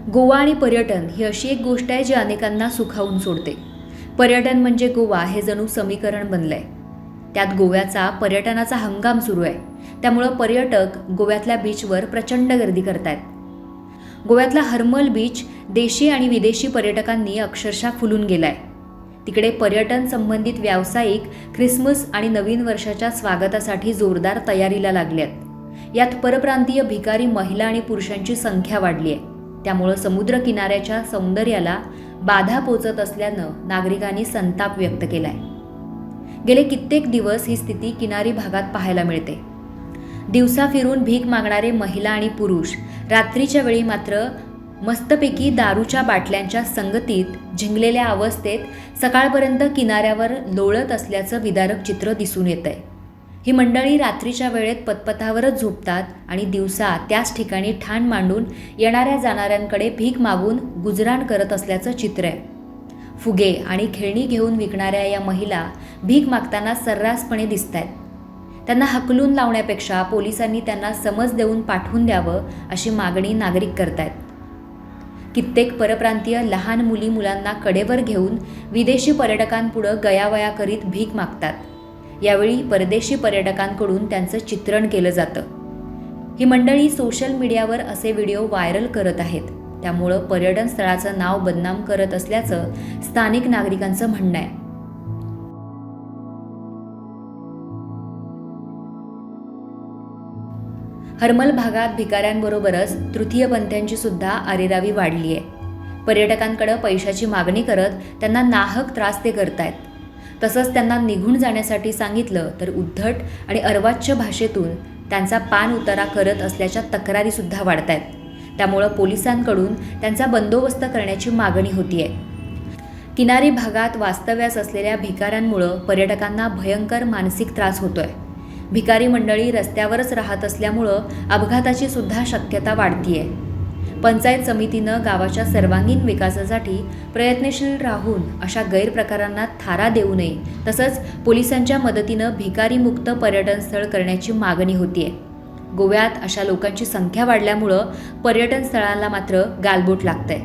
गोवा आणि पर्यटन ही अशी एक गोष्ट आहे जी अनेकांना सुखावून सोडते. पर्यटन म्हणजे गोवा हे जणू समीकरण बनलंय. त्यात गोव्याचा पर्यटनाचा हंगाम सुरू आहे. त्यामुळं पर्यटक गोव्यातल्या बीचवर प्रचंड गर्दी करतायत. गोव्यातला हर्मल बीच देशी आणि विदेशी पर्यटकांनी अक्षरशः फुलून गेलाय. तिकडे पर्यटन संबंधित व्यावसायिक ख्रिसमस आणि नवीन वर्षाच्या स्वागतासाठी जोरदार तयारीला लागले आहेत. यात परप्रांतीय भिकारी महिला आणि पुरुषांची संख्या वाढली आहे. त्यामुळं समुद्र किनाऱ्याच्या सौंदर्याला बाधा पोचत असल्यानं नागरिकांनी संताप व्यक्त केलाय. गेले कित्येक दिवस ही स्थिती किनारी भागात पाहायला मिळते. दिवसा फिरून भीक मागणारे महिला आणि पुरुष रात्रीच्या वेळी मात्र मस्तपैकी दारूच्या बाटल्यांच्या संगतीत झिंगलेल्या अवस्थेत सकाळपर्यंत किनाऱ्यावर लोळत असल्याचं विदारक चित्र दिसून येतंय. ही मंडळी रात्रीच्या वेळेत पदपथावरच झोपतात आणि दिवसा त्याच ठिकाणी ठाण मांडून येणाऱ्या जाणाऱ्यांकडे भीक मागून गुजराण करत असल्याचं चित्र आहे. फुगे आणि खेळणी घेऊन विकणाऱ्या या महिला भीक मागताना सर्रासपणे दिसतायत. त्यांना हकलून लावण्यापेक्षा पोलिसांनी त्यांना समज देऊन पाठवून द्यावं अशी मागणी नागरिक करतायत. कित्येक परप्रांतीय लहान मुलांना कडेवर घेऊन विदेशी पर्यटकांपुढं गयावया करीत भीक मागतात. यावेळी परदेशी पर्यटकांकडून त्यांचं चित्रण केलं जातं. ही मंडळी सोशल मीडियावर असे व्हिडिओ व्हायरल करत आहेत. त्यामुळं पर्यटन स्थळाचं नाव बदनाम करत असल्याचं स्थानिक नागरिकांचं म्हणणं आहे. हर्मल भागात भिकाऱ्यांबरोबरच तृतीयपंथीयांची सुद्धा अरेरावी वाढली आहे. पर्यटकांकडे पैशाची मागणी करत त्यांना नाहक त्रास ते करतायत. तसंच त्यांना निघून जाण्यासाठी सांगितलं तर उद्धट आणि अर्वाच्य भाषेतून त्यांचा पान उतारा करत असल्याच्या तक्रारीसुद्धा वाढत आहेत. त्यामुळं पोलिसांकडून त्यांचा बंदोबस्त करण्याची मागणी होतीये. किनारी भागात वास्तव्यास असलेल्या भिकाऱ्यांमुळं पर्यटकांना भयंकर मानसिक त्रास होतोय. भिकारी मंडळी रस्त्यावरच राहत असल्यामुळं अपघाताची सुद्धा शक्यता वाढतीये. पंचायत समितीनं गावाच्या सर्वांगीण विकासासाठी प्रयत्नशील राहून अशा गैरप्रकारांना थारा देऊ नये, तसंच पोलिसांच्या मदतीनं भिकारीमुक्त पर्यटन स्थळ करण्याची मागणी होतीये. गोव्यात अशा लोकांची संख्या वाढल्यामुळं पर्यटन स्थळांना मात्र गालबोट लागतंय.